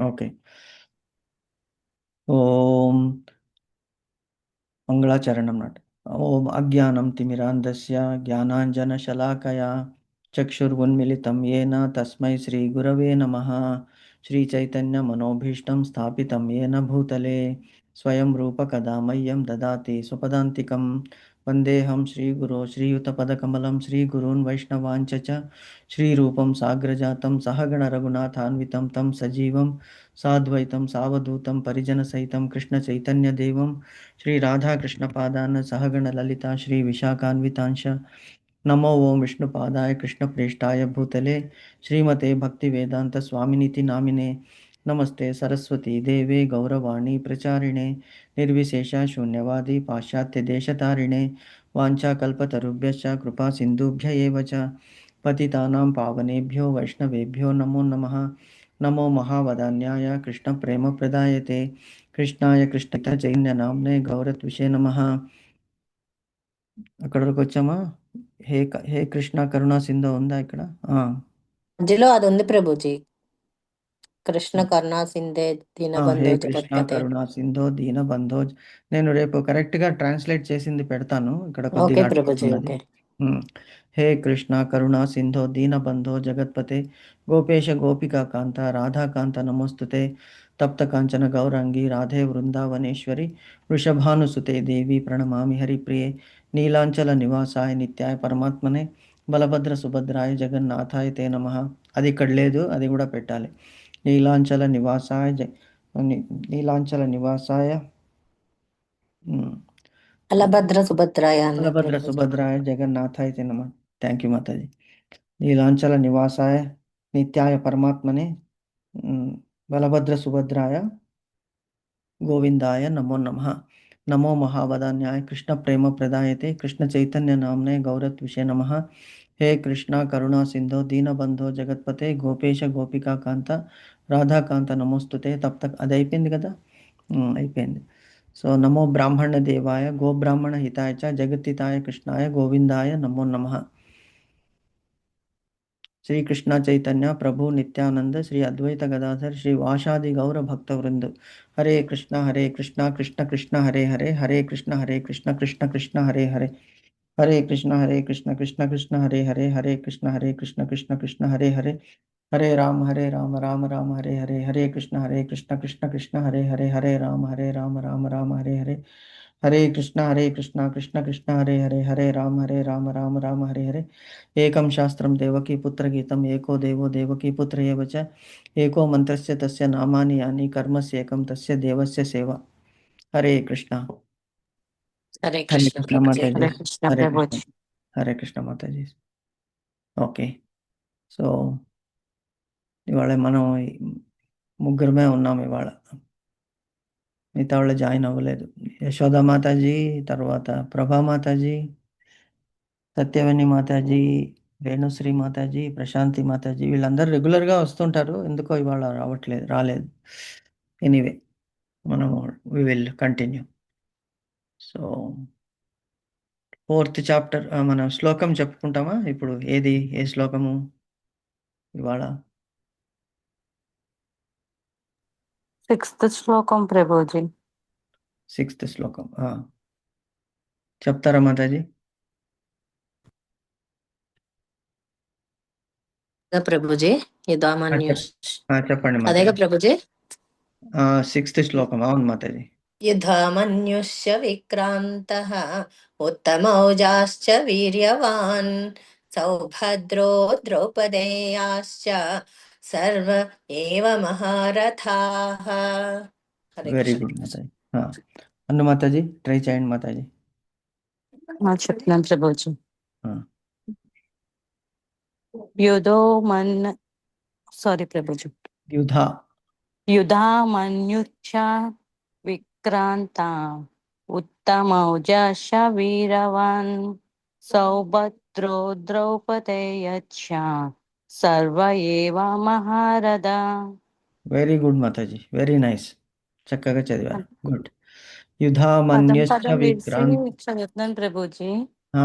Okay. ఓం మంగళాచరణం నాట. ఓం అజ్ఞానం తిమిరాంధస్య జ్ఞానాంజనశలాకయా చక్షుర్వున్మిళితం येन తస్మై శ్రీగురవే నమః. శ్రీచైతన్యమనోభీష్టం స్థాపితం येन భూతలే స్వయం రూప కదా మह्यं దదాతి స్వపదాంతికం. వందేహం శ్రీగురో శ్రీయుతపదకమలం శ్రీగురూన్ వైష్ణవాంచ శ్రీరూపం సాగ్రజాతం సహగణ రఘునాథాన్వితం తం సజీవం సాద్వైతం సావధూతం పరిజనసహితం కృష్ణచైతన్యదేవం श्रीराधाकृष्णपादान् सहगणललिता श्रीविशाखान्वितांश नमो ओं विष्णुपादाय कृष्णप्रेष्ठाय भूतले श्रीमते भक्तिवेदान्तस्वामिनिति नामिने नमस्ते सरस्वती देवे गौरवाणी प्रचारिणे निर्विशेषशून्यवादी पाश्चात्यदेशतारिणे वाञ्छाकल्पतरुभ्यश्च कृपासिन्धुभ्य एव च पतितानां पावनेभ्यो वैष्णवेभ्यो नमो नमः. नमो महावदान्याय कृष्णप्रेमप्रदायते కృష్ణాయ కృష్ణ చైతన్య నామ్నే గౌరత్విషే నమః. అక్కడ వరకు వచ్చామా? హే కృష్ణ కరుణా సింధు ఉందా ఇక్కడ? మధ్యలో అది ఉంది ప్రభుజీ. కృష్ణ కరుణా సింధే హే దీనబంధో కృష్ణ జగత్పతే. కరుణా సింధో దీనబంధో. నేను రేపు కరెక్ట్ గా ట్రాన్స్లేట్ చేసింది పెడతాను. ఇక్కడ ఓకే కొద్దిగా ప్రభుజీ. ఉన్నది. ఓకే. హే కృష్ణ కరుణా సింధో దీనబంధో జగత్పతే గోపేశ గోపికా కాంత రాధాకాంత నమోస్తుతే తప్త కాంచన గౌరంగి రాధే వృందావనేశ్వరి వృషభానుసుతే దేవి ప్రణమామి హరిప్రియే నీలాంచల నివాసాయ నిత్యాయ పరమాత్మనే బలభద్ర సుభద్రాయ జగన్నాథాయ తే నమః. అది ఇక్కడ లేదు, అది కూడా పెట్టాలి. నీలాంచల నివాసాయ నీలాంచల నివాసాయ బలభద్ర సుభద్రాయ బలభద్ర సుభద్రాయ జగన్నాథాయ తే నమః. Thank you mataji. నీలాంచల నివాసాయ నిత్యాయ పరమాత్మనే బలభద్ర సుభద్రాయ గోవిందాయ నమో నమః. నమో మహావదాన్యాయ కృష్ణ ప్రేమ ప్రదాయతే కృష్ణ చైతన్య నామ్నే గౌరత్విషే నమః. హే కృష్ణ కరుణా సింధో దీనబంధో జగత్పతే గోపేశ గోపికా కాంత రాధాకాంత నమోస్తుతే తప్త. అది అయిపోయింది కదా? అయిపోయింది. సో నమో బ్రాహ్మణ దేవాయ గోబ్రాహ్మణ హితాయ చ జగత్హితాయ కృష్ణాయ గోవిందాయ నమో నమః. श्री कृष्ण चैतन्य प्रभु नित्यानंद श्री अद्वैत गदाधर श्री वाशादि गौर भक्त वृंद. हरे कृष्णा कृष्ण कृष्ण हरे हरे हरे कृष्ण कृष्ण कृष्ण हरे हरे हरे कृष्ण कृष्ण कृष्ण हरे हरे हरे कृष्ण कृष्ण कृष्ण हरे हरे हरे राम राम राम हरे हरे हरे कृष्ण कृष्ण कृष्ण हरे हरे हरे राम राम राम हरे हरे हरे कृष्ण कृष्ण कृष्ण हरे राम राम राम हरे हरे. एकं शास्त्रं देवकी पुत्र गीतम् एको देवो देवकी पुत्र एव च एको मंत्रस्य तस्य नामानि यानि कर्मस्य एकं तस्य देवस्य सेवा. हरे कृष्ण. హరే हरे కృష్ణ कृष्ण ప్రభుజీ. माताजी. హరే కృష్ణ हरे कृष्ण. ప్రభుజీ. हरे कृष्ण माताजी. ఓకే. సో ఇవాళ మనం ముగ్గురమే ఉన్నాం. ఇవాళ మిగతా వాళ్ళు జాయిన్ అవ్వలేదు. యశోద మాతాజీ, తర్వాత ప్రభా మాతాజీ, సత్యవని మాతాజీ, వేణుశ్రీ మాతాజీ, ప్రశాంతి మాతాజీ వీళ్ళందరూ రెగ్యులర్గా వస్తుంటారు. ఎందుకో ఇవాళ రాలేదు. ఎనీవే మనము we will continue. So 4th chapter మనం శ్లోకం చెప్పుకుంటామా ఇప్పుడు? ఏ శ్లోకము ఇవాళ? 6th శ్లోకం ప్రభుజీ. 6th శ్లోకం చెప్తారా మాతాజీ? ప్రభుజీ యుధామన్యు. చెప్పండి అదేగా మాతాజీ. ప్రభుజీ. 6th శ్లోకం. అవును మాతాజీ. యుధామన్యుశ్చ విక్రాంతః ఉత్తమౌజాశ్చ వీర్యవాన్ సౌభద్రో ద్రౌపదేయాశ్చ సర్వ ఏవ మహారథాః. Very good mataji. Annu mataji try చేయండి మాతాజీ. చెప్తున్నాను ప్రభుజీ. సారీ ప్రభుజీ. యుధామన్యుశ్చ విక్రాంత ఉత్తమౌజాశ్చ వీరవాన్ సౌభద్రో ద్రౌపదేయశ్చ సర్వ ఏవ మహారథ. Very good mataji. Very nice. చక్కగా చదివారు. గుడ్. యుధామన్యుశ్చ విక్రాంత. చదువుతున్నాను ప్రభుజీ.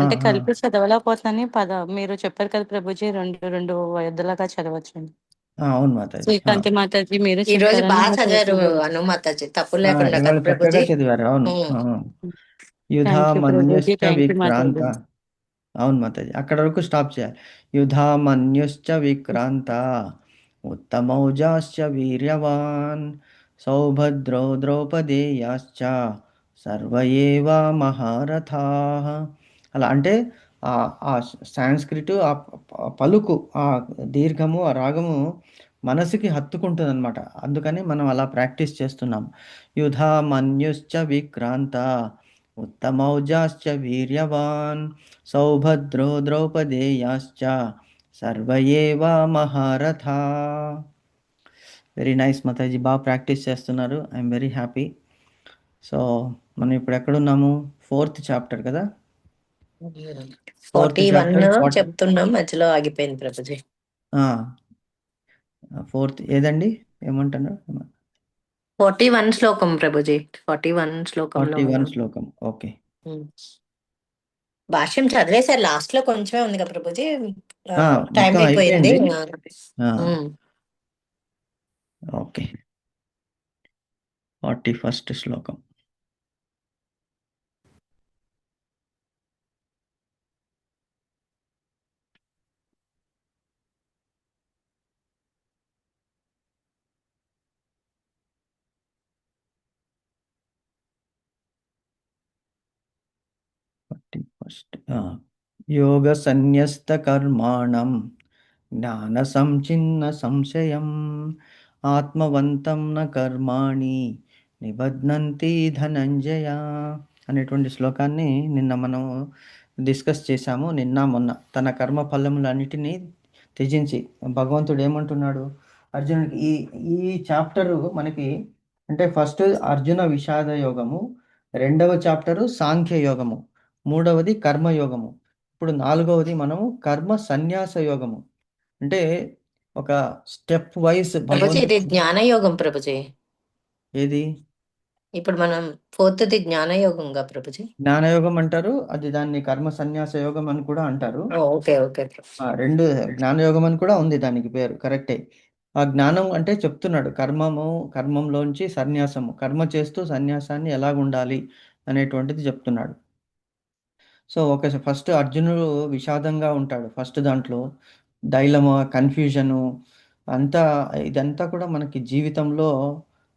అంటే కలిపి చదవలేకపోతున్నాను. మీరు చెప్పారు కదా ప్రభుజీ, రెండు అయోధ్యలాగా చదవచ్చండి. అవును మాతాజీ. శ్రీకాంతి మాతాజీ మీరు ఈ రోజు చెప్తారని బాగా చదివారు మాతాజీ. హనుమాతాజీ, తప్పు లేకుండా ఇవాళ కదా చక్కగా ప్రభుజీ. చదివారు. అవును. యుధా thank you Prabhuji, మన్యుశ్చ thank you Vikrant. Mataji. అవును మాతాజీ, అక్కడ వరకు స్టాప్ చేయాలి. యుధా మన్యుశ్చ విక్రాంత ఉత్తమౌజాశ్చ వీర్యవాన్ సౌభద్రో ద్రౌపదేయాశ్చ సర్వ ఏవ మహారథాః. అలా అంటే ఆ ఆ సాంస్క్రిట్ ఆ పలుకు, ఆ దీర్ఘము, ఆ రాగము మనసుకి హత్తుకుంటుందన్నమాట. అందుకని మనం అలా ప్రాక్టీస్ చేస్తున్నాం. యుధా మన్యుశ్చ విక్రాంత ఉత్తమౌజాశ్చ వీర్యవాన్ సౌభద్రో ద్రౌపదేయాశ్చ సర్వ ఏవ మహారథా. వెరీ నైస్ మాతాజీ, బాగా ప్రాక్టీస్ చేస్తున్నారు. I'm very happy. సో మనం ఇప్పుడు ఎక్కడున్నాము? 4th చాప్టర్ కదా. 4th 41 చాప్టర్ చెప్తున్నాం, మధ్యలో ఆగిపోయింది ప్రభుజీ. 4th ఏదండి, ఏమంటున్నారు? 41 శ్లోకం ప్రభుజీ, 41 శ్లోకంలో 41 ఉన్నాం. శ్లోకం. ఓకే. భాష్యం చదివేశారు, లాస్ట్ లో కొంచెమే ఉంది కదా ప్రభుజీ, టైం మొత్తం అయిపోయింది. అయిపోయింది. ఓకే. 41st శ్లోకం. ఫస్ట్ యోగ సన్యస్త కర్మాణం జ్ఞాన సంచిన్న సంశయం ఆత్మవంతం న కర్మాణి నిబధ్నంతి ధనంజయ అనేటువంటి శ్లోకాన్ని నిన్న మనం డిస్కస్ చేశాము. నిన్న మొన్న తన కర్మ ఫలములన్నిటినీ త్యజించి భగవంతుడు ఏమంటున్నాడు అర్జునుడికి? ఈ ఈ చాప్టరు మనకి అంటే ఫస్ట్ అర్జున విషాద యోగము, రెండవ చాప్టరు సాంఖ్య యోగము, మూడవది కర్మయోగము, ఇప్పుడు నాలుగవది మనము కర్మ సన్యాస యోగము. అంటే ఒక స్టెప్ వైజ్ ప్రభుజీ ఇది భగవంతుడు. జ్ఞానయోగం ప్రభుజీ. ఏది? ఇప్పుడు మనం 4th జ్ఞానయోగంగా ప్రభుజీ. జ్ఞానయోగం అంటారు, అది దాన్ని కర్మ సన్యాస యోగం అని కూడా అంటారు. Okay okay. రెండు జ్ఞానయోగం అని కూడా ఉంది దానికి పేరు, కరెక్టే. ఆ జ్ఞానం అంటే చెప్తున్నాడు కర్మంలోంచి సన్యాసము, కర్మ చేస్తూ సన్యాసాన్ని ఎలాగుండాలి అనేటువంటిది చెప్తున్నాడు. సో ఫస్ట్ అర్జునుడు విషాదంగా ఉంటాడు ఫస్ట్ దాంట్లో, డైలమా, కన్ఫ్యూజను అంతా, ఇదంతా కూడా మనకి జీవితంలో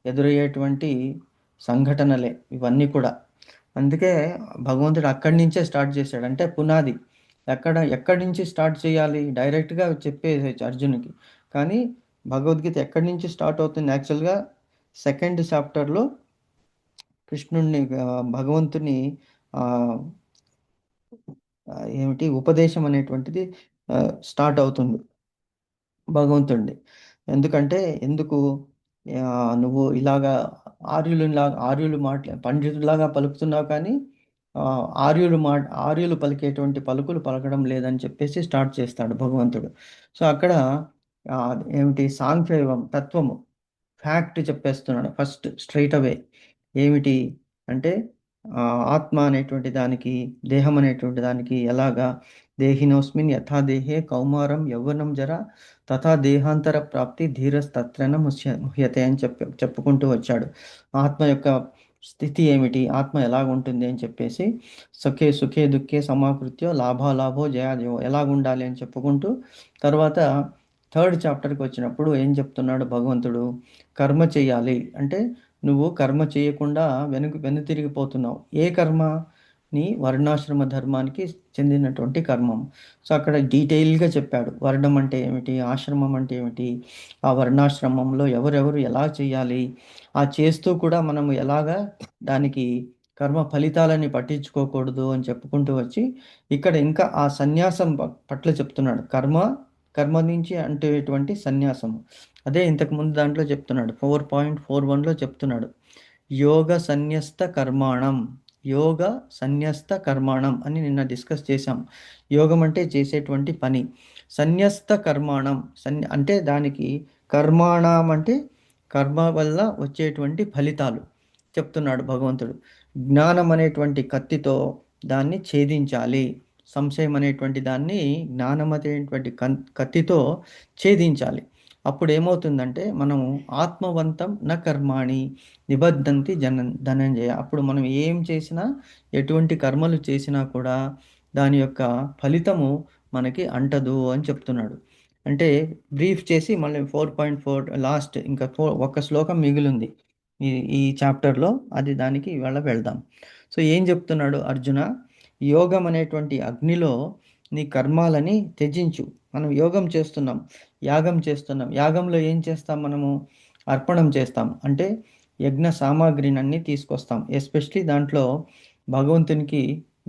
ఎదురయ్యేటువంటి సంఘటనలే ఇవన్నీ కూడా. అందుకే భగవంతుడు అక్కడి నుంచే స్టార్ట్ చేశాడు. అంటే పునాది ఎక్కడి నుంచి స్టార్ట్ చేయాలి? డైరెక్ట్గా చెప్పేసేయచ్చు అర్జునుడికి. కానీ భగవద్గీత ఎక్కడి నుంచి స్టార్ట్ అవుతుంది? యాక్చువల్గా 2nd చాప్టర్లో కృష్ణుడిని భగవంతుని ఏమిటి ఉపదేశం అనేటువంటిది స్టార్ట్ అవుతుంది భగవంతుడిని. ఎందుకంటే ఎందుకు నువ్వు ఇలాగా ఆర్యులు పండితులాగా పలుకుతున్నావు, కానీ ఆర్యులు పలికేటువంటి పలుకులు పలకడం లేదని చెప్పేసి స్టార్ట్ చేస్తాడు భగవంతుడు. సో అక్కడ ఏమిటి సాంఖ్యయోగం, తత్వము, ఫ్యాక్ట్ చెప్పేస్తున్నాడు ఫస్ట్ స్ట్రైట్ అవే. ఏమిటి అంటే ఆత్మ అనేటువంటి దానికి, దేహం అనేటువంటి దానికి ఎలాగా దేహినోస్మిన్ యథా దేహే కౌమారం యవ్వనం జర తథా దేహాంతర ప్రాప్తి ధీరస్తత్రన ముహ్యతే అని చెప్పుకుంటూ వచ్చాడు. ఆత్మ యొక్క స్థితి ఏమిటి, ఆత్మ ఎలాగుంటుంది అని చెప్పేసి, సుఖే దుఃఖే సమాకృత్యో లాభాలాభో జయాజయో ఎలాగుండాలి అని చెప్పుకుంటూ, తర్వాత 3rd చాప్టర్కి వచ్చినప్పుడు ఏం చెప్తున్నాడు భగవంతుడు? కర్మ చేయాలి అంటే నువ్వు కర్మ చేయకుండా వెనుతిరిగిపోతున్నావు. ఏ కర్మ? నీ వర్ణాశ్రమ ధర్మానికి చెందినటువంటి కర్మం. సో అక్కడ డీటెయిల్గా చెప్పాడు వర్ణం అంటే ఏమిటి, ఆశ్రమం అంటే ఏమిటి, ఆ వర్ణాశ్రమంలో ఎవరెవరు ఎలా చేయాలి, ఆ చేస్తూ కూడా మనము ఎలాగా దానికి కర్మ ఫలితాలని పట్టించుకోకూడదు అని చెప్పుకుంటూ వచ్చి, ఇక్కడ ఇంకా ఆ సన్యాసం పట్ల చెప్తున్నాడు. కర్మ నుంచి అంటేటువంటి సన్యాసము అదే ఇంతకుముందు దాంట్లో చెప్తున్నాడు, 4.41లో చెప్తున్నాడు. యోగ సన్యస్త కర్మాణం అని నిన్న డిస్కస్ చేశాం. యోగం అంటే చేసేటువంటి పని, సన్యస్త కర్మాణం అంటే దానికి కర్మాణం అంటే కర్మ వల్ల వచ్చేటువంటి ఫలితాలు చెప్తున్నాడు భగవంతుడు. జ్ఞానం అనేటువంటి కత్తితో దాన్ని ఛేదించాలి, సంశయం అనేటువంటి దాన్ని జ్ఞానం అనేటువంటి కత్తితో ఛేదించాలి. అప్పుడు ఏమవుతుందంటే మనము ఆత్మవంతం న కర్మాణి నిబద్ధంతి ధనంజయ. అప్పుడు మనం ఏం చేసినా, ఎటువంటి కర్మలు చేసినా కూడా దాని యొక్క ఫలితము మనకి అంటదు అని చెప్తున్నాడు. అంటే బ్రీఫ్ చేసి మళ్ళీ 4.4 లాస్ట్ ఇంకా ఒక్క శ్లోకం మిగిలింది ఈ ఈ చాప్టర్లో, అది దానికి ఇవాళ వెళ్దాం. సో ఏం చెప్తున్నాడు అర్జున, యోగం అనేటువంటి అగ్నిలో నీ కర్మాలని త్యజించు. మనం యోగం చేస్తున్నాం, యాగం చేస్తున్నాం. యాగంలో ఏం చేస్తాం మనము? అర్పణం చేస్తాం, అంటే యజ్ఞ సామాగ్రిని అన్నీ తీసుకొస్తాం. ఎస్పెషలీ దాంట్లో భగవంతునికి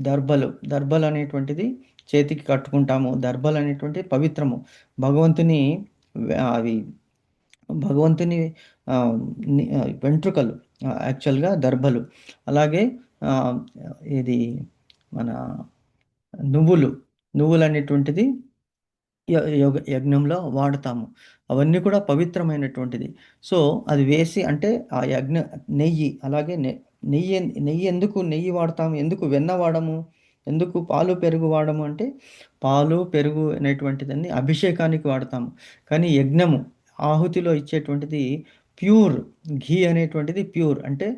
దర్భలు అనేటువంటిది చేతికి కట్టుకుంటాము. దర్భలు అనేటువంటి పవిత్రము, భగవంతుని అవి భగవంతుని వెంట్రుకలు యాక్చువల్గా దర్భలు. అలాగే ఇది మన నువ్వులు అనేటువంటిది యజ్ఞంలో వాడతాము. అవన్నీ కూడా పవిత్రమైనటువంటిది. సో అది వేసి, అంటే ఆ నెయ్యి, అలాగే నెయ్యి ఎందుకు నెయ్యి వాడతాము, ఎందుకు వెన్న వాడము, ఎందుకు పాలు పెరుగు వాడము అంటే, పాలు పెరుగు అనేటువంటిదాన్ని అభిషేకానికి వాడతాము. కానీ యజ్ఞము ఆహుతిలో ఇచ్చేటువంటిది ప్యూర్ ఘీ అనేటువంటిది ప్యూర్, అంటే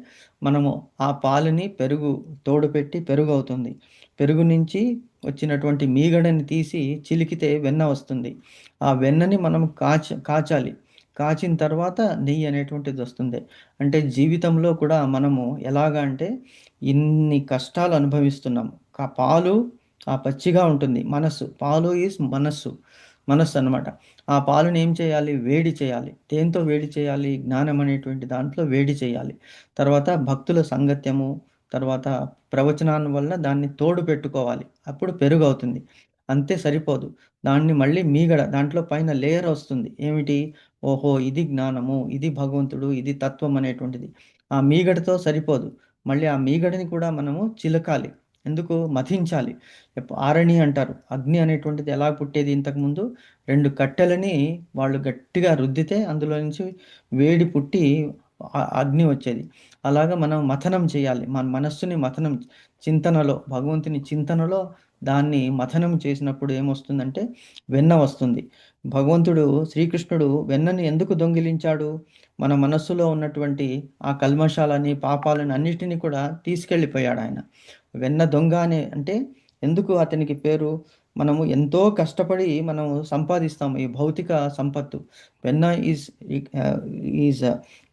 మనము ఆ పాలని పెరుగు తోడు పెట్టి పెరుగు అవుతుంది. పెరుగు నుంచి వచ్చినటువంటి మీగడని తీసి చిలికితే వెన్న వస్తుంది. ఆ వెన్నని మనం కాచాలి. కాచిన తర్వాత నెయ్యి అనేటువంటిది వస్తుంది. అంటే జీవితంలో కూడా మనము ఎలాగా అంటే ఇన్ని కష్టాలు అనుభవిస్తున్నాము. పాలు ఆ పచ్చిగా ఉంటుంది. పాలు ఈజ్ మనస్సు అన్నమాట. ఆ పాలను ఏం చేయాలి? వేడి చేయాలి. దేంతో వేడి చేయాలి? జ్ఞానం అనేటువంటి దాంట్లో వేడి చేయాలి. తర్వాత భక్తుల సంగత్యము, తర్వాత ప్రవచనాన్ని వల్ల దాన్ని తోడు పెట్టుకోవాలి. అప్పుడు పెరుగు అవుతుంది. అంతే సరిపోదు, దాన్ని మళ్ళీ మీగడ, దాంట్లో పైన లేయర్ వస్తుంది. ఏమిటి? ఓహో, ఇది జ్ఞానము, ఇది భగవంతుడు, ఇది తత్వం అనేటువంటిది. ఆ మీగడతో సరిపోదు, మళ్ళీ ఆ మీగడని కూడా మనము చిలకాలి. ఎందుకు? మథించాలి. ఆరణి అంటారు. అగ్ని అనేటువంటిది ఎలా పుట్టేది? ఇంతకుముందు 2 కట్టెలని వాళ్ళు గట్టిగా రుద్దితే అందులో నుంచి వేడి పుట్టి అగ్ని వచ్చేది. అలాగా మనం మథనం చేయాలి. మన మనస్సుని మథనం, చింతనలో, భగవంతుని చింతనలో దాన్ని మథనం చేసినప్పుడు ఏమొస్తుందంటే వెన్న వస్తుంది. భగవంతుడు శ్రీకృష్ణుడు వెన్నని ఎందుకు దొంగిలించాడు? మన మనస్సులో ఉన్నటువంటి ఆ కల్మషాలని, పాపాలను అన్నిటినీ కూడా తీసుకెళ్ళిపోయాడు ఆయన. వెన్న దొంగ అంటే ఎందుకు అతనికి పేరు? మనము ఎంతో కష్టపడి మనము సంపాదిస్తాము ఈ భౌతిక సంపత్తు. వెన్న ఈజ్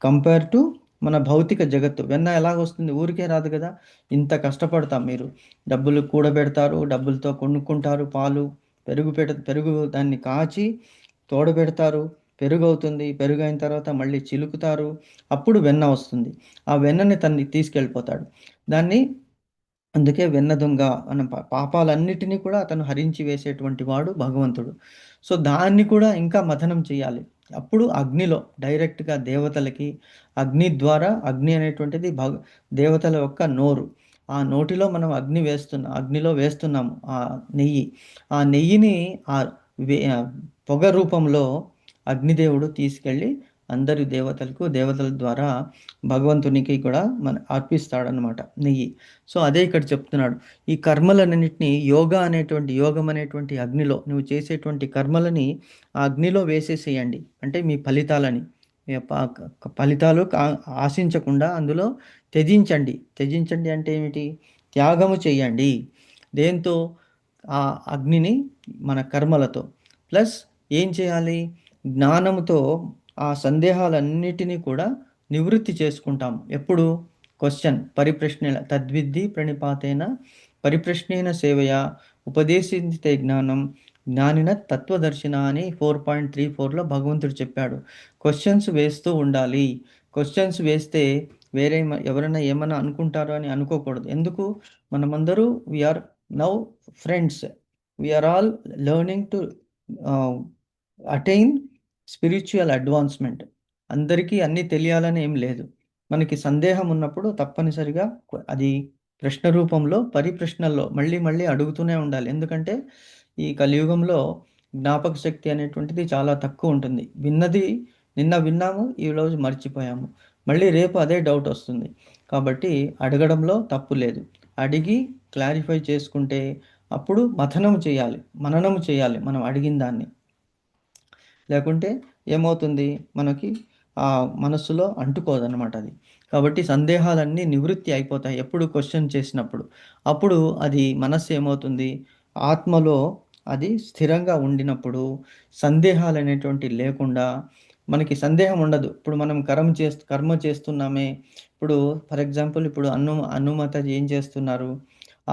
కంపేర్ టు మన భౌతిక జగత్తు. వెన్న ఎలాగొస్తుంది? ఊరికే రాదు కదా. ఇంత కష్టపడతాం. మీరు డబ్బులు కూడబెడతారు, డబ్బులతో కొనుక్కుంటారు పాలు, పెరుగు దాన్ని కాచి తోడబెడతారు, పెరుగు అవుతుంది. పెరుగు అయిన తర్వాత మళ్ళీ చిలుకుతారు, అప్పుడు వెన్న వస్తుంది. ఆ వెన్నని తీసుకెళ్ళిపోతాడు. అందుకే వెన్న దొంగ అన్న పాపాలన్నిటినీ కూడా అతను హరించి వేసేటువంటి వాడు భగవంతుడు. సో దాన్ని కూడా ఇంకా మథనం చేయాలి. అప్పుడు అగ్నిలో డైరెక్ట్గా దేవతలకి, అగ్ని అనేటువంటిది దేవతల యొక్క నోరు. ఆ నోటిలో మనం అగ్నిలో వేస్తున్నాము ఆ నెయ్యి. ఆ నెయ్యిని ఆ పొగ రూపంలో అగ్నిదేవుడు తీసుకెళ్ళి అందరి దేవతల ద్వారా భగవంతునికి కూడా అర్పిస్తాడనమాట నెయ్యి. సో అదే ఇక్కడ చెప్తున్నాడు. ఈ కర్మలన్నింటినీ యోగం అనేటువంటి అగ్నిలో, నువ్వు చేసేటువంటి కర్మలని ఆ అగ్నిలో వేసేసేయండి. అంటే మీ ఫలితాలు ఆశించకుండా అందులో త్యజించండి అంటే ఏమిటి? త్యాగము చేయండి. దేంతో? ఆ అగ్నిని మన కర్మలతో. ప్లస్ ఏం చేయాలి? జ్ఞానముతో ఆ సందేహాలన్నిటినీ కూడా నివృత్తి చేసుకుంటాం. ఎప్పుడు? క్వశ్చన్ పరిప్రశ్న తద్విద్ధి ప్రణిపాతేన పరిప్రశ్నేన సేవయా ఉపదేశించితే జ్ఞానం జ్ఞానిన తత్వదర్శిన అని 4.34లో భగవంతుడు చెప్పాడు. క్వశ్చన్స్ వేస్తూ ఉండాలి. క్వశ్చన్స్ వేస్తే ఎవరైనా ఏమైనా అనుకుంటారో అని అనుకోకూడదు. ఎందుకు? మనమందరూ we are now friends, we are all learning to attain spiritual advancement. అందరికీ అన్నీ తెలియాలని ఏం లేదు. మనకి సందేహం ఉన్నప్పుడు తప్పనిసరిగా అది ప్రశ్న రూపంలో, పరిప్రశ్నల్లో మళ్ళీ మళ్ళీ అడుగుతూనే ఉండాలి. ఎందుకంటే ఈ కలియుగంలో జ్ఞాపక శక్తి అనేటువంటిది చాలా తక్కువ ఉంటుంది. నిన్న విన్నాము, ఈరోజు మర్చిపోయాము, మళ్ళీ రేపు అదే డౌట్ వస్తుంది. కాబట్టి అడగడంలో తప్పు లేదు. అడిగి క్లారిఫై చేసుకుంటే అప్పుడు మననం చేయాలి మనం అడిగిన దాన్ని. లేకుంటే ఏమవుతుంది, మనకి ఆ మనస్సులో అంటుకోదన్నమాట అది. కాబట్టి సందేహాలన్నీ నివృత్తి అయిపోతాయి ఎప్పుడు క్వశ్చన్ చేసినప్పుడు. అప్పుడు అది మనస్సు ఏమవుతుంది, ఆత్మలో అది స్థిరంగా ఉండినప్పుడు సందేహాలనేటువంటివి లేకుండా మనకి సందేహం ఉండదు. ఇప్పుడు మనం కర్మ చేస్తున్నామే. ఇప్పుడు ఫర్ ఎగ్జాంపుల్ ఇప్పుడు హనుమాతాజీ ఏం చేస్తున్నారు,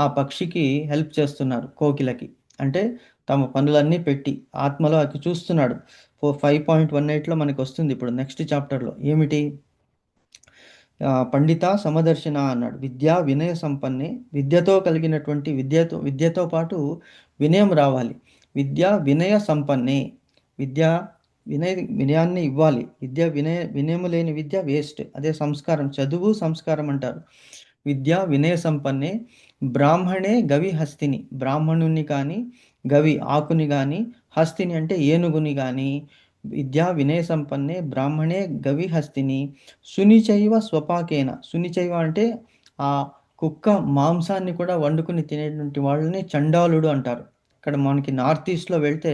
ఆ పక్షికి హెల్ప్ చేస్తున్నారు, కోకిలకి. అంటే తమ పనులన్నీ పెట్టి ఆత్మలో అది చూస్తున్నాడు. 5.18లో మనకు వస్తుంది ఇప్పుడు నెక్స్ట్ చాప్టర్లో ఏమిటి, పండిత సమదర్శన అన్నాడు. విద్యా వినయ సంపన్నే, విద్యతో కలిగినటువంటి విద్యతో పాటు వినయం రావాలి. విద్యా వినయ సంపన్నే, విద్య వినయాన్ని ఇవ్వాలి. వినయము లేని విద్య వేస్ట్. అదే సంస్కారం, చదువు సంస్కారం అంటారు. విద్యా వినయ సంపన్నే బ్రాహ్మణే గవి హస్తిని, బ్రాహ్మణుని కానీ గవి ఆకుని కానీ, హస్తిని అంటే ఏనుగుని కానీ, విద్యా వినయ సంపన్నే బ్రాహ్మణే గవి హస్తిని సునిచైవ స్వపాకేన, సునిచైవ అంటే ఆ కుక్క మాంసాన్ని కూడా వండుకుని తినేటువంటి వాళ్ళని చండాలుడు అంటారు. ఇక్కడ మనకి నార్త్ ఈస్ట్లో వెళ్తే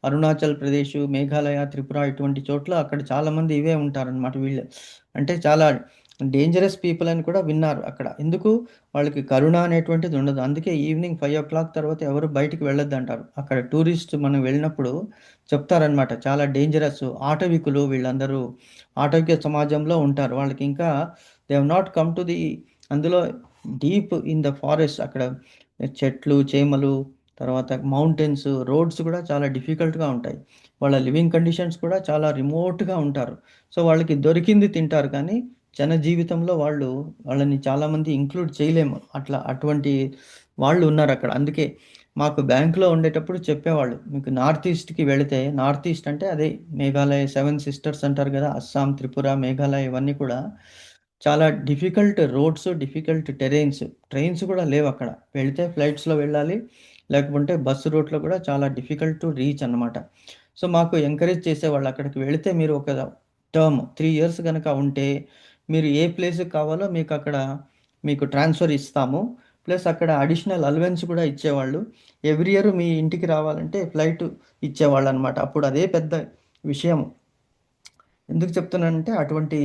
అరుణాచల్ ప్రదేశ్, మేఘాలయ, త్రిపుర ఇటువంటి చోట్ల అక్కడ చాలామంది ఇవే ఉంటారనమాట వీళ్ళు. అంటే చాలా డేంజరస్ పీపుల్ అని కూడా విన్నారు అక్కడ. ఎందుకు, వాళ్ళకి కరుణ అనేటువంటిది ఉండదు. అందుకే ఈవినింగ్ 5 o'clock తర్వాత ఎవరు బయటికి వెళ్ళొద్దు అంటారు. అక్కడ టూరిస్ట్ మనం వెళ్ళినప్పుడు చెప్తారనమాట, చాలా డేంజరస్, ఆటవికులు వీళ్ళందరూ ఆటవిక సమాజంలో ఉంటారు. వాళ్ళకి ఇంకా they have not come to the, అందులో డీప్ ఇన్ ద ఫారెస్ట్, అక్కడ చెట్లు చేమలు, తర్వాత మౌంటైన్స్, రోడ్స్ కూడా చాలా డిఫికల్ట్గా ఉంటాయి. వాళ్ళ లివింగ్ కండిషన్స్ కూడా చాలా రిమోట్గా ఉంటారు. సో వాళ్ళకి దొరికింది తింటారు, కానీ జన జీవితంలో వాళ్ళని చాలామంది ఇంక్లూడ్ చేయలేము. అటువంటి వాళ్ళు ఉన్నారు అక్కడ. అందుకే మాకు బ్యాంకులో ఉండేటప్పుడు చెప్పేవాళ్ళు, మీకు నార్త్ ఈస్ట్కి వెళితే, నార్త్ ఈస్ట్ అంటే అదే మేఘాలయ 7 సిస్టర్స్ అంటారు కదా, అస్సాం, త్రిపుర, మేఘాలయ ఇవన్నీ కూడా చాలా difficult roads, difficult terrains, trains కూడా లేవు అక్కడ. వెళితే ఫ్లైట్స్లో వెళ్ళాలి, లేకపోతే బస్సు రూట్లో కూడా చాలా డిఫికల్ట్ టు రీచ్ అనమాట. సో మాకు ఎంకరేజ్ చేసేవాళ్ళు, అక్కడికి వెళితే మీరు ఒక టర్మ్ 3 years కనుక ఉంటే మీరు ఏ ప్లేస్కి కావాలో మీకు అక్కడ మీకు ట్రాన్స్ఫర్ ఇస్తాము, ప్లస్ అక్కడ అడిషనల్ అలవెన్స్ కూడా ఇచ్చేవాళ్ళు. ఎవ్రీ ఇయర్ మీ ఇంటికి రావాలంటే ఫ్లైట్ ఇచ్చేవాళ్ళు అనమాట. అప్పుడు అదే పెద్ద విషయం. ఎందుకు చెప్తున్నానంటే అటువంటి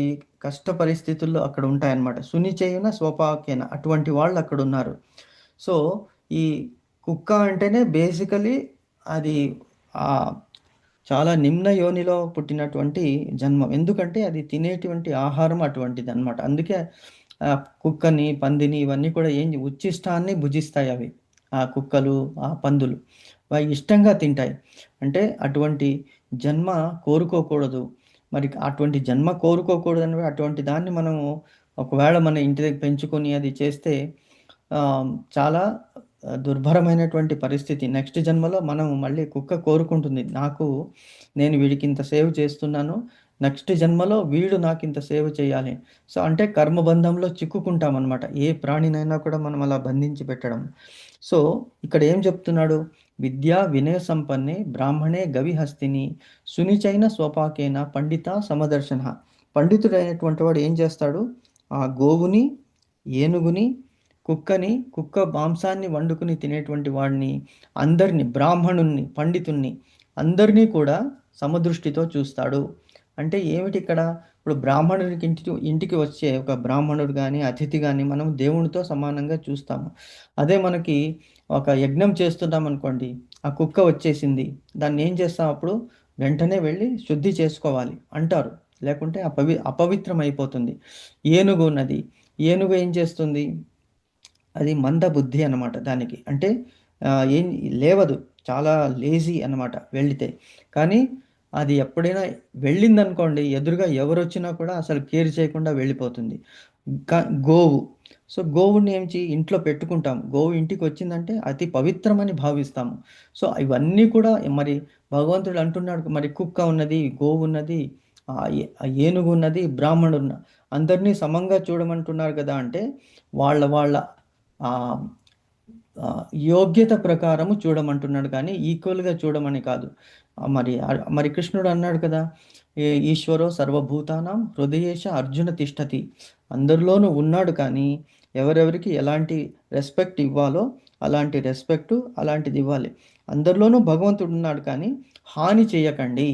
కష్ట పరిస్థితుల్లో అక్కడ ఉంటాయన్నమాట. సునిచేయున స్వపాకేన అటువంటి వాళ్ళు అక్కడ ఉన్నారు. సో ఈ కుక్క అంటేనే బేసికలీ అది చాలా నిమ్న యోనిలో పుట్టినటువంటి జన్మం. ఎందుకంటే అది తినేటువంటి ఆహారం అటువంటిది అనమాట. అందుకే కుక్కని, పందిని ఇవన్నీ కూడా ఉచ్ఛిష్టాన్ని భుజిస్తాయి అవి. ఆ కుక్కలు, ఆ పందులు అవి ఇష్టంగా తింటాయి. అంటే అటువంటి జన్మ కోరుకోకూడదు. మరి అటువంటి జన్మ కోరుకోకూడదని, అటువంటి దాన్ని మనము ఒకవేళ మన ఇంటి దగ్గర పెంచుకొని అది చేస్తే చాలా దుర్భరమైనటువంటి పరిస్థితి. నెక్స్ట్ జన్మలో మనం మళ్ళీ కుక్క కోరుకుంటుంది, నేను వీడికి ఇంత సేవ చేస్తున్నాను, నెక్స్ట్ జన్మలో వీడు నాకు ఇంత సేవ చేయాలి. సో అంటే కర్మబంధంలో చిక్కుకుంటామన్నమాట. ఏ ప్రాణినైనా కూడా మనం అలా బంధించి పెట్టడం. సో ఇక్కడ ఏం చెప్తున్నాడు, విద్యా వినయ సంపన్నే బ్రాహ్మణే గవిహస్తిని సునిచైన స్వపాకేన పండిత సమదర్శన. పండితుడైనటువంటి వాడు ఏం చేస్తాడు, ఆ గోవుని, ఏనుగుని, కుక్క మాంసాన్ని వండుకుని తినేటువంటి వాడిని, అందరినీ, బ్రాహ్మణుణ్ణి, పండితుణ్ణి అందరినీ కూడా సమదృష్టితో చూస్తాడు. అంటే ఏమిటి ఇక్కడ, ఇప్పుడు బ్రాహ్మణుడికి ఇంటికి వచ్చే ఒక బ్రాహ్మణుడు కానీ అతిథి కానీ మనం దేవునితో సమానంగా చూస్తాము. అదే మనకి ఒక యజ్ఞం చేస్తున్నాం అనుకోండి, ఆ కుక్క వచ్చేసింది, దాన్ని ఏం చేస్తాం, అప్పుడు వెంటనే వెళ్ళి శుద్ధి చేసుకోవాలి అంటారు, లేకుంటే అపవిత్రం అయిపోతుంది. ఏనుగు ఏం చేస్తుంది, అది మంద బుద్ధి అన్నమాట దానికి. అంటే ఏం లేవదు, చాలా లేజీ అన్నమాట వెళితే. కానీ అది ఎప్పుడైనా వెళ్ళిందనుకోండి, ఎదురుగా ఎవరు వచ్చినా కూడా అసలు కేర్ చేయకుండా వెళ్ళిపోతుంది. గోవు, సో గోవుని ఇంట్లో పెట్టుకుంటాం. గోవు ఇంటికి వచ్చిందంటే అతి పవిత్రమని భావిస్తాము. సో ఇవన్నీ కూడా మరి భగవంతుడు అంటున్నాడు, మరి కుక్క ఉన్నది, గోవు ఉన్నది, ఏనుగు ఉన్నది, బ్రాహ్మణుడు అందరినీ సమంగా చూడమంటున్నారు కదా. అంటే వాళ్ళ యోగ్యత ప్రకారము చూడమంటున్నాడు, కానీ ఈక్వల్గా చూడమని కాదు. మరి కృష్ణుడు అన్నాడు కదా, ఈశ్వరో సర్వభూతానాం హృదయేశ అర్జున తిష్టతి. అందరిలోనూ ఉన్నాడు, కానీ ఎవరెవరికి ఎలాంటి రెస్పెక్ట్ ఇవ్వాలో అలాంటి రెస్పెక్టు అలాంటిది ఇవ్వాలి. అందరిలోనూ భగవంతుడు ఉన్నాడు, కానీ హాని చేయకండి.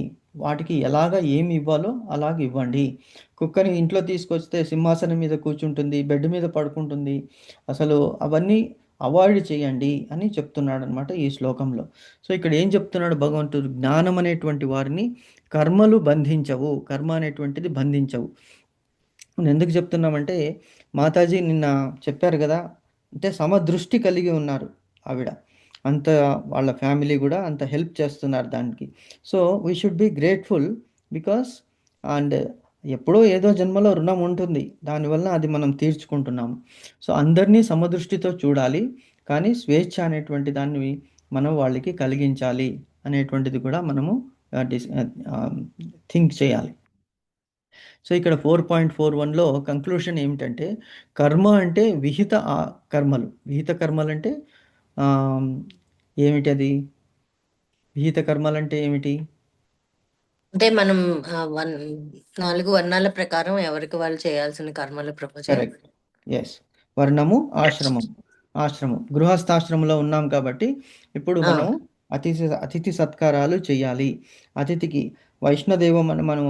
వాటికి ఏమి ఇవ్వాలో అలాగ ఇవ్వండి. కుక్కని ఇంట్లో తీసుకొస్తే సింహాసనం మీద కూర్చుంటుంది, బెడ్ మీద పడుకుంటుంది. అసలు అవన్నీ అవాయిడ్ చేయండి అని చెప్తున్నాడనమాట ఈ శ్లోకంలో. సో ఇక్కడ ఏం చెప్తున్నాడు భగవంతుడు? జ్ఞానం అనేటువంటి వారిని కర్మలు బంధించవు, కర్మ అనేటువంటిది బంధించవు. ఎందుకు చెప్తున్నామంటే, మాతాజీ నిన్న చెప్పారు కదా, అంటే సమదృష్టి కలిగి ఉన్నారు ఆవిడ. అంత వాళ్ళ ఫ్యామిలీ కూడా అంత హెల్ప్ చేస్తున్నారు దానికి. So we should be grateful because and ఎప్పుడో ఏదో జన్మలో రుణం ఉంటుంది, దానివల్ల అది మనం తీర్చుకుంటున్నాము. సో అందరినీ సమదృష్టితో చూడాలి, కానీ స్వేచ్ఛ అనేటువంటి దాన్ని మనం వాళ్ళకి కలిగించాలి అనేటువంటిది కూడా మనము థింక్ చేయాలి. సో ఇక్కడ 4.41లో కంక్లూషన్ ఏమిటంటే, కర్మ అంటే విహిత కర్మలు. విహిత కర్మలు అంటే ఏమిటి అది? విహిత కర్మలు అంటే ఏమిటి? అంటే మనం 4 వర్ణాల ప్రకారం ఎవరికి వాళ్ళు చేయాల్సిన కర్మలు ప్రభుజీ. Correct, yes. వర్ణము, ఆశ్రమం గృహస్థాశ్రమంలో ఉన్నాం కాబట్టి ఇప్పుడు మనం అతిథి సత్కారాలు చేయాలి. అతిథికి వైష్ణదేవం అని మనం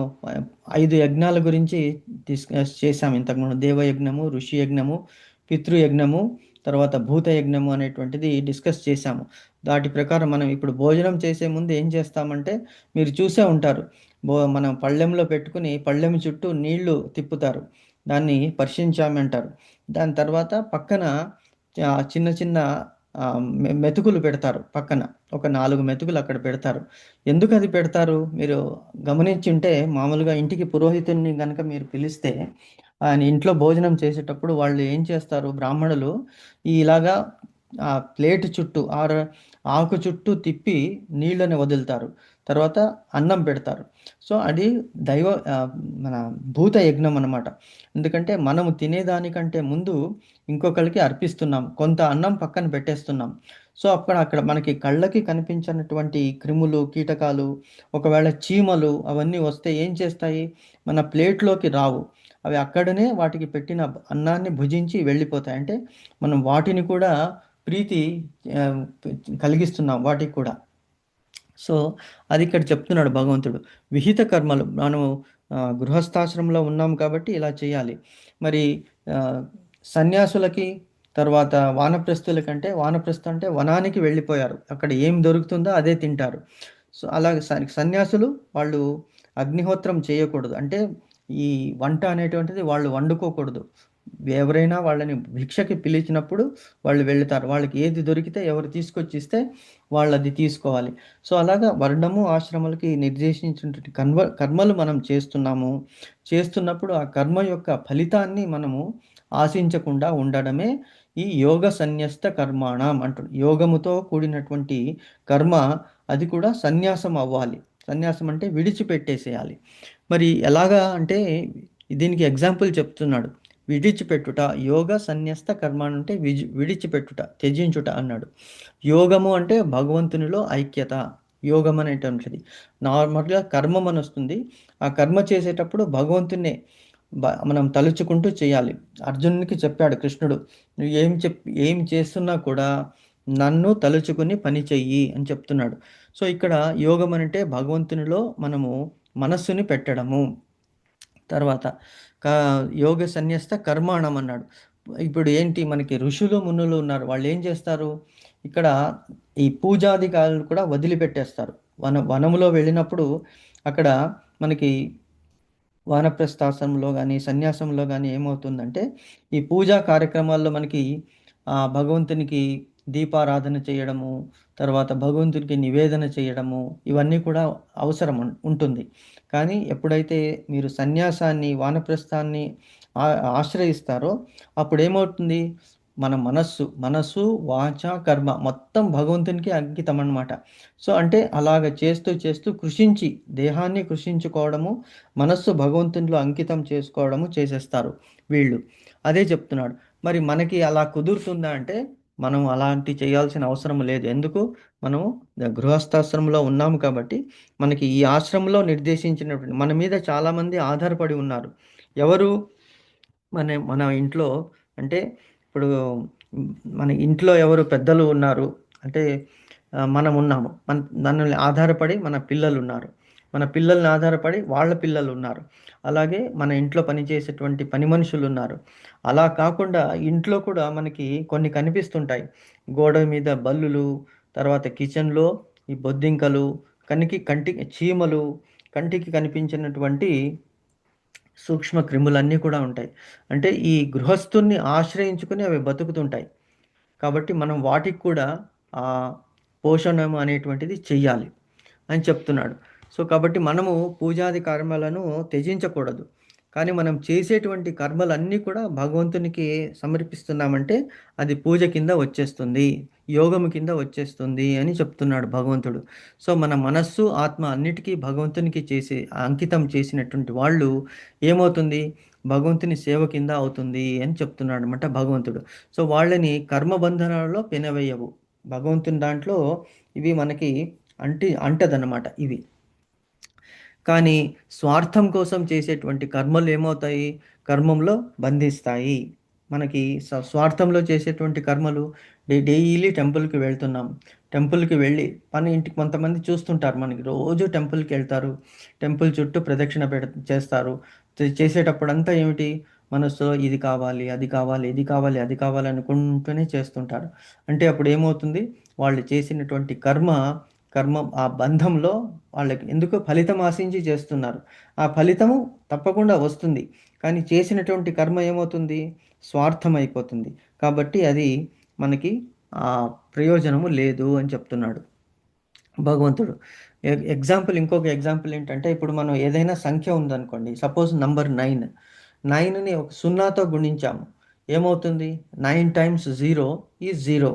5 యజ్ఞాల గురించి డిస్కస్ చేసాం ఇంతకుముందు. దేవయజ్ఞము, ఋషి యజ్ఞము, పితృయజ్ఞము, తర్వాత భూత యజ్ఞము అనేటువంటిది డిస్కస్ చేశాము. దాటి ప్రకారం మనం ఇప్పుడు భోజనం చేసే ముందు ఏం చేస్తామంటే, మీరు చూసే ఉంటారు, మనం పళ్ళెంలో పెట్టుకుని పళ్ళెం చుట్టూ నీళ్లు తిప్పుతారు, దాన్ని పర్షించామి అంటారు. దాని తర్వాత పక్కన చిన్న చిన్న మెతుకులు పెడతారు. పక్కన ఒక 4 మెతుకులు అక్కడ పెడతారు. ఎందుకు అది పెడతారు? మీరు గమనించుంటే, మామూలుగా ఇంటికి పురోహితుడిని కనుక మీరు పిలిస్తే, ఆయన ఇంట్లో భోజనం చేసేటప్పుడు వాళ్ళు ఏం చేస్తారు, బ్రాహ్మణులు ఇలాగా ప్లేట్ చుట్టూ ఆకు చుట్టూ తిప్పి నీళ్ళని వదులుతారు, తర్వాత అన్నం పెడతారు. సో అది మన భూత యజ్ఞం అన్నమాట. ఎందుకంటే మనము తినేదానికంటే ముందు ఇంకొకరికి అర్పిస్తున్నాం, కొంత అన్నం పక్కన పెట్టేస్తున్నాం. సో అక్కడ మనకి కళ్ళకి కనిపించినటువంటి క్రిములు, కీటకాలు, ఒకవేళ చీమలు అవన్నీ వస్తే ఏం చేస్తాయి, మన ప్లేట్లోకి రావు. అవి అక్కడనే వాటికి పెట్టిన అన్నాన్ని భుజించి వెళ్ళిపోతాయి. అంటే మనం వాటిని కూడా ప్రీతి కలిగిస్తున్నాం వాటికి కూడా. సో అది ఇక్కడ చెప్తున్నాడు భగవంతుడు. విహిత కర్మలు మనము గృహస్థాశ్రమంలో ఉన్నాం కాబట్టి ఇలా చేయాలి. మరి సన్యాసులకి, తర్వాత వానప్రస్థులకంటే, వానప్రస్థం అంటే వనానికి వెళ్ళిపోయారు, అక్కడ ఏం దొరుకుతుందో అదే తింటారు. సో అలాగే సన్యాసులు వాళ్ళు అగ్నిహోత్రం చేయకూడదు, అంటే ఈ వంట అనేటువంటిది వాళ్ళు వండుకోకూడదు. ఎవరైనా వాళ్ళని భిక్షకి పిలిచినప్పుడు వాళ్ళు వెళ్తారు, వాళ్ళకి ఏది దొరికితే ఎవరు తీసుకొచ్చి ఇస్తే వాళ్ళు అది తీసుకోవాలి. సో అలాగా వర్ణము, ఆశ్రమాలకి నిర్దేశించినటువంటి కర్మలు మనం చేస్తున్నప్పుడు ఆ కర్మ యొక్క ఫలితాన్ని మనము ఆశించకుండా ఉండడమే ఈ యోగ సన్యస్త కర్మాణం అంటారు. యోగముతో కూడినటువంటి కర్మ, అది కూడా సన్యాసం అవ్వాలి. సన్యాసం అంటే విడిచిపెట్టేసేయాలి. మరి ఎలాగా అంటే, దీనికి ఎగ్జాంపుల్ చెప్తున్నాడు. విడిచిపెట్టుట, యోగ సన్యస్త కర్మ అంటే విడిచిపెట్టుట, త్యజించుట అన్నాడు. యోగము అంటే భగవంతునిలో ఐక్యత. యోగం అనేటువంటిది నార్మల్గా కర్మం అని వస్తుంది. ఆ కర్మ చేసేటప్పుడు భగవంతున్నే మనం తలుచుకుంటూ చేయాలి. అర్జునునికి చెప్పాడు కృష్ణుడు, నువ్వు ఏం చేస్తున్నా కూడా నన్ను తలుచుకుని పని చెయ్యి అని చెప్తున్నాడు. సో ఇక్కడ యోగం అంటే భగవంతునిలో మనము మనస్సుని పెట్టడము. తర్వాత యోగ సన్యస్త కర్మాణం అన్నాడు. ఇప్పుడు ఏంటి, మనకి ఋషులు మునులు ఉన్నారు, వాళ్ళు ఏం చేస్తారు, ఇక్కడ ఈ పూజాధికారులు కూడా వదిలిపెట్టేస్తారు. వనములో వెళ్ళినప్పుడు అక్కడ మనకి వానప్రస్థాశ్రమంలో కానీ సన్యాసంలో కానీ ఏమవుతుందంటే, ఈ పూజా కార్యక్రమాల్లో మనకి భగవంతునికి దీపారాధన చేయడము, తర్వాత భగవంతునికి నివేదన చేయడము, ఇవన్నీ కూడా అవసరం ఉంటుంది. కానీ ఎప్పుడైతే మీరు సన్యాసాన్ని, వానప్రస్థాన్ని ఆశ్రయిస్తారో అప్పుడు ఏమవుతుంది, మన మనస్సు వాచ కర్మ మొత్తం భగవంతునికి అంకితం అన్నమాట. సో అంటే అలాగ చేస్తూ కృషించి, దేహాన్ని కృషించుకోవడము, మనస్సు భగవంతునిలో అంకితం చేసుకోవడము చేసేస్తారు వీళ్ళు. అదే చెప్తున్నాడు. మరి మనకి అలా కుదురుతుందా అంటే, మనం అలాంటి చేయాల్సిన అవసరం లేదు. ఎందుకు, మనము గృహస్థాశ్రమంలో ఉన్నాము కాబట్టి మనకి ఈ ఆశ్రమంలో నిర్దేశించినటువంటి మన మీద చాలామంది ఆధారపడి ఉన్నారు. ఎవరు, మన ఇంట్లో అంటే, ఇప్పుడు మన ఇంట్లో ఎవరు పెద్దలు ఉన్నారు అంటే మనం ఉన్నాము, మనల్ని ఆధారపడి మన పిల్లలు ఉన్నారు. మన పిల్లల్ని ఆధారపడి వాళ్ళ పిల్లలు ఉన్నారు. అలాగే మన ఇంట్లో పనిచేసేటువంటి పని మనుషులు ఉన్నారు. అలా కాకుండా ఇంట్లో కూడా మనకి కొన్ని కనిపిస్తుంటాయి. గోడ మీద బల్లులు, తర్వాత కిచెన్‌లో ఈ బొద్దింకలు, కంటికి చీమలు, కంటికి కనిపించినటువంటి సూక్ష్మ క్రిములన్నీ కూడా ఉంటాయి. అంటే ఈ గృహస్థుని ఆశ్రయించుకుని అవి బతుకుతుంటాయి. కాబట్టి మనం వాటికి కూడా పోషణం అనేటువంటిది చెయ్యాలి అని చెప్తున్నాడు. సో కాబట్టి మనము పూజాది కర్మలను త్యజించకూడదు. కానీ మనం చేసేటువంటి కర్మలన్నీ కూడా భగవంతునికి సమర్పిస్తున్నామంటే అది పూజ కింద వచ్చేస్తుంది, యోగము కింద వచ్చేస్తుంది అని చెప్తున్నాడు భగవంతుడు. సో మన మనస్సు, ఆత్మ అన్నిటికీ భగవంతునికి అంకితం చేసినటువంటి వాళ్ళు ఏమవుతుంది, భగవంతుని సేవ కింద అవుతుంది అని చెప్తున్నాడు అనమాట భగవంతుడు. సో వాళ్ళని కర్మబంధనాలలో పెనవేయవు. భగవంతుని దాంట్లో ఇవి మనకి అంటదనమాట ఇవి. కానీ స్వార్థం కోసం చేసేటువంటి కర్మలు ఏమవుతాయి, కర్మంలో బంధిస్తాయి. మనకి స్వార్థంలో చేసేటువంటి కర్మలు, డైలీ టెంపుల్కి వెళ్తున్నాం, టెంపుల్కి వెళ్ళి ఇంటికి కొంతమంది చూస్తుంటారు, మనకి రోజు టెంపుల్కి వెళ్తారు, టెంపుల్ చుట్టూ ప్రదక్షిణ చేస్తారు. చేసేటప్పుడంతా ఏమిటి, మనసులో ఇది కావాలి, అది కావాలి, ఇది కావాలి, అది కావాలి అనుకుంటూనే చేస్తుంటారు. అంటే అప్పుడు ఏమవుతుంది, వాళ్ళు చేసినటువంటి కర్మ ఆ బంధంలో వాళ్ళకి ఎందుకు ఫలితం ఆశించి చేస్తున్నారు. ఆ ఫలితము తప్పకుండా వస్తుంది, కానీ చేసినటువంటి కర్మ ఏమవుతుంది, స్వార్థం అయిపోతుంది. కాబట్టి అది మనకి ఆ ప్రయోజనము లేదు అని చెప్తున్నాడు భగవంతుడు. ఇంకొక ఎగ్జాంపుల్ ఏంటంటే, ఇప్పుడు మనం ఏదైనా సంఖ్య ఉందనుకోండి, సపోజ్ నంబర్ 9ని ఒక 0తో గుణించాము, ఏమవుతుంది, 9 times 0 is 0,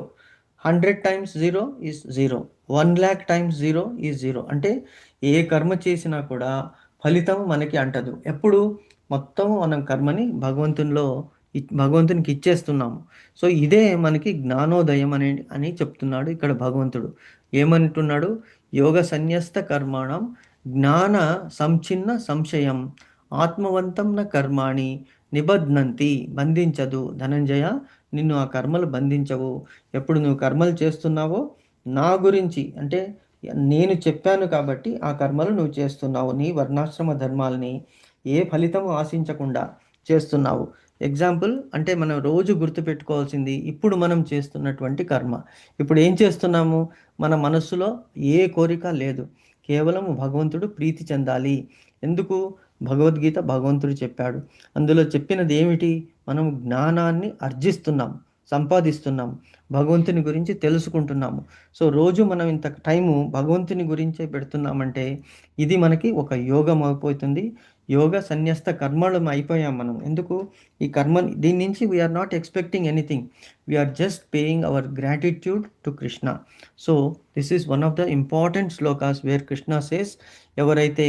100 times 0 is 0, 1,00,000 times 0 is 0. అంటే ఏ కర్మ చేసినా కూడా ఫలితం మనకి అంటదు. ఎప్పుడు మొత్తం మనం కర్మని భగవంతునికి ఇచ్చేస్తున్నాము. సో ఇదే మనకి జ్ఞానోదయం అని చెప్తున్నాడు ఇక్కడ భగవంతుడు. ఏమంటున్నాడు, యోగ సన్యస్త కర్మాణం జ్ఞాన సంచిన్న సంశయం ఆత్మవంతం న కర్మాణి నిబధ్నంతి. బంధించదు ధనంజయ, నిన్ను ఆ కర్మలు బంధించవు. ఎప్పుడు నువ్వు కర్మలు చేస్తున్నావో నా గురించి, అంటే నేను చెప్పాను కాబట్టి ఆ కర్మలు నువ్వు చేస్తున్నావు, నీ వర్ణాశ్రమ ధర్మాలని ఏ ఫలితము ఆశించకుండా చేస్తున్నావు. ఎగ్జాంపుల్ అంటే మనం రోజు గుర్తుపెట్టుకోవాల్సింది, ఇప్పుడు మనం చేస్తున్నటువంటి కర్మ. ఇప్పుడు ఏం చేస్తున్నాము, మన మనస్సులో ఏ కోరిక లేదు, కేవలం భగవంతుడు ప్రీతి చెందాలి. ఎందుకు, భగవద్గీత భగవంతుడు చెప్పాడు, అందులో చెప్పినది ఏమిటి, మనం జ్ఞానాన్ని సంపాదిస్తున్నాం, భగవంతుని గురించి తెలుసుకుంటున్నాము. సో రోజు మనం ఇంత టైము భగవంతుని గురించే పెడుతున్నామంటే ఇది మనకి ఒక యోగం అయిపోతుంది. యోగ సన్యస్త కర్మలం అయిపోయాం మనం. ఎందుకు, ఈ దీని నుంచి we are not expecting anything, we are just paying our gratitude to Krishna. So this is one of the important shlokas where Krishna says, ఎవరైతే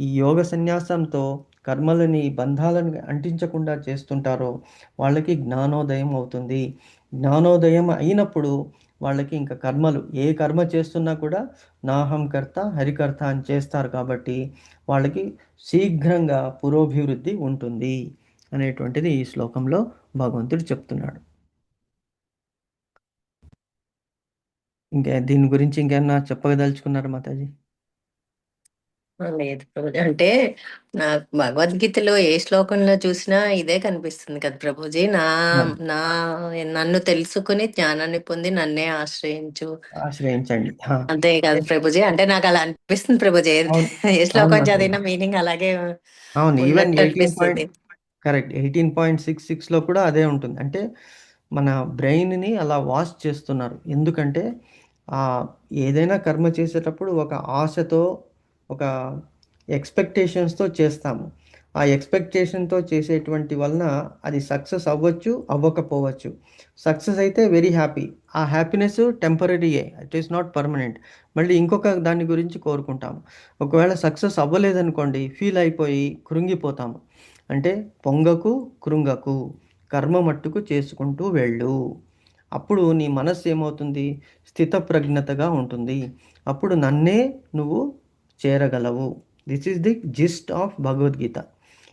ఈ యోగ సన్యాసంతో కర్మలని, బంధాలను అంటించకుండా చేస్తుంటారో వాళ్ళకి జ్ఞానోదయం అవుతుంది. జ్ఞానోదయం అయినప్పుడు వాళ్ళకి ఇంకా కర్మలు, ఏ కర్మ చేస్తున్నా కూడా నాహం కర్త హరికర్త అని చేస్తారు. కాబట్టి వాళ్ళకి శీఘ్రంగా పురోభివృద్ధి ఉంటుంది అనేటువంటిది ఈ శ్లోకంలో భగవంతుడు చెప్తున్నాడు. దీని గురించి ఇంకేమన్నా చెప్పదలుచుకున్నారు మాతాజీ? లేదు ప్రభుజీ, అంటే నాకు భగవద్గీతలో ఏ శ్లోకంలో చూసినా ఇదే కనిపిస్తుంది కదా ప్రభుజీ, నా నన్ను తెలుసుకుని జ్ఞానాన్ని పొంది నన్నే ఆశ్రయించండి. అంతే కదా ప్రభుజీ, అంటే నాకు అలా అనిపిస్తుంది ప్రభుజీ, ఏ శ్లోకం చదివినా మీనింగ్ అలాగే అవును, ఈవెన్ ఉన్నట్టు అనిపిస్తుంది. కరెక్ట్, 18.66లో కూడా అదే ఉంటుంది. అంటే మన బ్రెయిన్ని అలా వాష్ చేస్తున్నారు. ఎందుకంటే ఏదైనా కర్మ చేసేటప్పుడు ఒక ఆశతో, ఒక ఎక్స్పెక్టేషన్స్తో చేస్తాము. ఆ ఎక్స్పెక్టేషన్తో చేసేటువంటి వలన అది సక్సెస్ అవ్వచ్చు, అవ్వకపోవచ్చు. సక్సెస్ అయితే వెరీ హ్యాపీ, ఆ హ్యాపీనెస్ టెంపరీయే, ఇట్ ఈస్ నాట్ పర్మనెంట్. మళ్ళీ ఇంకొక దాని గురించి కోరుకుంటాము. ఒకవేళ సక్సెస్ అవ్వలేదనుకోండి, ఫీల్ అయిపోయి కృంగిపోతాము. అంటే పొంగకు కృంగకు, కర్మ మట్టుకు చేసుకుంటూ వెళ్ళు. అప్పుడు నీ మనస్సు ఏమవుతుంది, స్థితప్రజ్ఞతగా ఉంటుంది. అప్పుడు నన్నే నువ్వు చేరగలవు. This is the gist of Bhagavad Gita.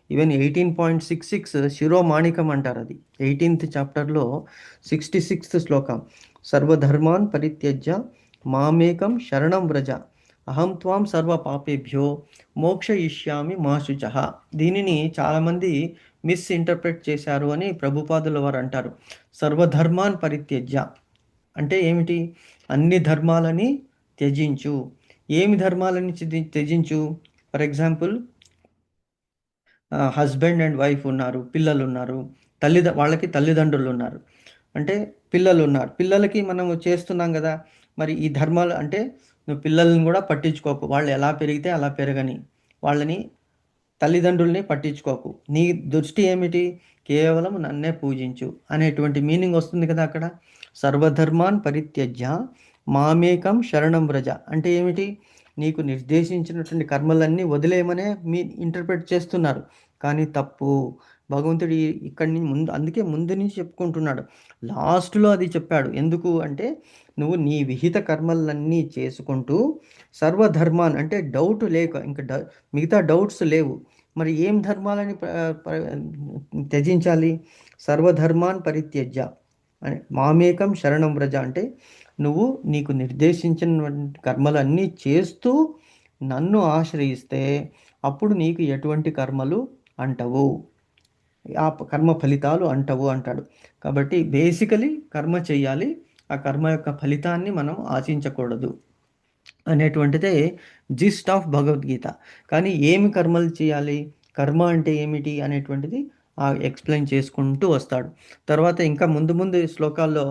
Even 18.66 శిరోమాణికం అంటారు. అది 18th చాప్టర్లో 66th శ్లోకం, సర్వధర్మాన్ పరిత్యజ్య మామేకం శరణం వ్రజ అహం త్వాం సర్వ పాపేభ్యో మోక్షయిష్యామి మా శుచః. దీనిని చాలామంది మిస్ఇంటర్ప్రెట్ చేశారు అని ప్రభుపాదుల వారు అంటారు. సర్వధర్మాన్ పరిత్యజ్య అంటే ఏమిటి? అన్ని ధర్మాలని త్యజించు. ఏమి ధర్మాలని త్యజించు? For example, husband and wife ఉన్నారు, పిల్లలు ఉన్నారు, వాళ్ళకి తల్లిదండ్రులు ఉన్నారు, అంటే పిల్లలు ఉన్నారు, పిల్లలకి మనము చేస్తున్నాం కదా. మరి ఈ ధర్మాలు అంటే నువ్వు పిల్లల్ని కూడా పట్టించుకోకు, వాళ్ళు ఎలా పెరిగితే అలా పెరగని, వాళ్ళని తల్లిదండ్రుల్ని పట్టించుకోకు, నీ దృష్టి ఏమిటి? కేవలం నన్నే పూజించు అనేటువంటి మీనింగ్ వస్తుంది కదా అక్కడ. సర్వధర్మాన్ పరిత్యజ్య మామేకం శరణం వ్రజ అంటే ఏమిటి? నీకు నిర్దేశించినటువంటి కర్మలన్నీ వదిలేయమనే మీ ఇంటర్ప్రెట్ చేస్తున్నారు, కానీ తప్పు. భగవంతుడు ఇక్కడి నుంచి ముందు, అందుకే ముందు నుంచి చెప్పుకుంటున్నాడు, లాస్ట్లో అది చెప్పాడు. ఎందుకు అంటే నువ్వు నీ విహిత కర్మలన్నీ చేసుకుంటూ సర్వధర్మాన్ అంటే డౌట్ లేక, ఇంకా మిగతా డౌట్స్ లేవు. మరి ఏం ధర్మాలని త్యజించాలి? సర్వధర్మాన్ పరిత్యజ్య అని మామేకం శరణం వ్రజ అంటే నువ్వు నీకు నిర్దేశించిన కర్మలన్నీ చేస్తూ నన్ను ఆశ్రయిస్తే అప్పుడు నీకు ఎటువంటి కర్మలు అంటవు, ఆ కర్మ ఫలితాలు అంటవు అంటాడు. కాబట్టి బేసికలీ కర్మ చేయాలి, ఆ కర్మ యొక్క ఫలితాన్ని మనం ఆశించకూడదు అనేటువంటిదే జిస్ట్ ఆఫ్ భగవద్గీత. కానీ ఏమి కర్మలు చేయాలి, కర్మ అంటే ఏమిటి అనేటువంటిది ఎక్స్ప్లెయిన్ చేసుకుంటూ వస్తాడు. తర్వాత ఇంకా ముందు ముందు శ్లోకాల్లో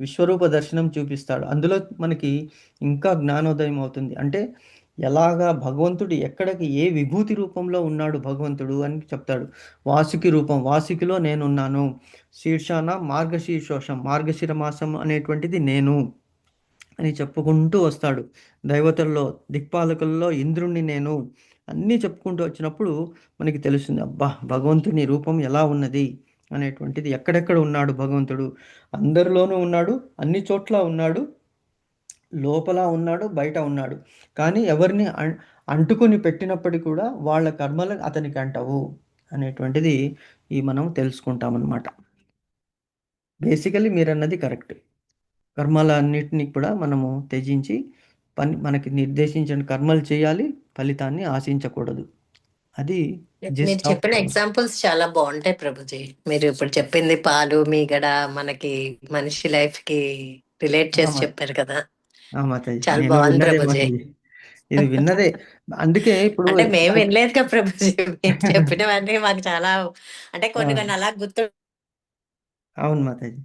విశ్వరూప దర్శనం చూపిస్తాడు. అందులో మనకి ఇంకా జ్ఞానోదయం అవుతుంది. అంటే ఎలాగా భగవంతుడు ఎక్కడికి ఏ విభూతి రూపంలో ఉన్నాడు భగవంతుడు అని చెప్తాడు. వాసుకి రూపం, వాసుకిలో నేనున్నాను. శీర్షాన మార్గశీర్షోషం, మార్గశిర మాసం అనేటువంటిది నేను అని చెప్పుకుంటూ వస్తాడు. దైవతల్లో, దిక్పాలకుల్లో ఇంద్రుణ్ణి నేను, అన్నీ చెప్పుకుంటూ వచ్చినప్పుడు మనకి తెలుస్తుంది, అబ్బా భగవంతుని రూపం ఎలా ఉన్నది అనేటువంటిది. ఎక్కడెక్కడ ఉన్నాడు భగవంతుడు? అందరిలోనూ ఉన్నాడు, అన్ని చోట్ల ఉన్నాడు, లోపల ఉన్నాడు, బయట ఉన్నాడు. కానీ ఎవరిని అంటుకొని పెట్టినప్పటికీ కూడా వాళ్ళ కర్మలు అతనికి అంటవు అనేటువంటిది మనం తెలుసుకుంటామన్నమాట. బేసికలీ మీరన్నది కరెక్ట్. కర్మలన్నిటిని కూడా మనము త్యజించి మనకి నిర్దేశించిన కర్మలు చేయాలి, ఫలితాన్ని ఆశించకూడదు. అది మీరు జస్ట్ చెప్పిన ఎగ్జాంపుల్స్ చాలా బాగుంటాయి ప్రభుజీ. మీరు ఇప్పుడు చెప్పింది పాలు మీగడ మనకి మనిషి లైఫ్ కి రిలేట్ చేసి చెప్పారు కదా, మాతాజీ, చాలా నేను బాగుంది విన్నదే ప్రభుజీ. మాతాజీ, ఇది విన్నదే. అందుకే ఇప్పుడు అంటే మేము వినలేదు కదా ప్రభుజీ, మీరు చెప్పినవన్నీ మాకు చాలా, అంటే కొన్ని కొన్ని అలా గుర్తు. అవును మాతాజీ.